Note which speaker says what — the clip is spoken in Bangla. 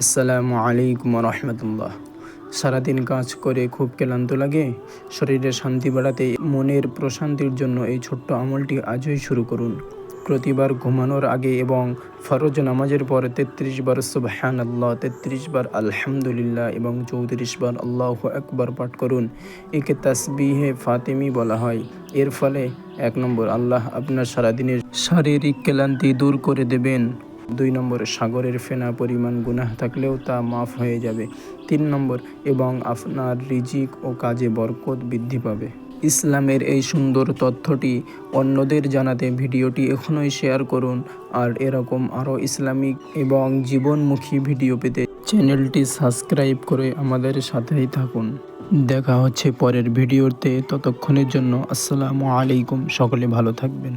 Speaker 1: আসসালামু আলাইকুম রহমতুল্লাহ। সারাদিন কাজ করে খুব ক্লান্ত লাগে, শরীরে শান্তি বাড়াতে, মনের প্রশান্তির জন্য এই ছোট্ট আমলটি আজই শুরু করুন। প্রতিবার ঘুমানোর আগে এবং ফরজ নামাজের পর ৩৩ বার সুবহানাল্লাহ, ৩৩ বার আলহামদুলিল্লাহ এবং ৩৪ বার আল্লাহু আকবার পাঠ করুন। একে তাসবিহে ফাতেমি বলা হয়। এর ফলে ১ নম্বর, আল্লাহ আপনার সারাদিনের শারীরিক ক্লান্তি দূর করে দেবেন। ২ নম্বর, সাগরের ফেনা পরিমাণ গুনাহ থাকলেও তা মাফ হয়ে যাবে। ৩ নম্বর, এবং আপনার রিজিক ও কাজে বরকত বৃদ্ধি পাবে। ইসলামের এই সুন্দর তথ্যটি অন্যদের জানাতে ভিডিওটি এখনই শেয়ার করুন। আর এরকম আরও ইসলামিক এবং জীবনমুখী ভিডিও পেতে চ্যানেলটি সাবস্ক্রাইব করে আমাদের সাথেই থাকুন। দেখা হচ্ছে পরের ভিডিওতে। ততক্ষণের জন্য আসসালামু আলাইকুম। সকলে ভালো থাকবেন।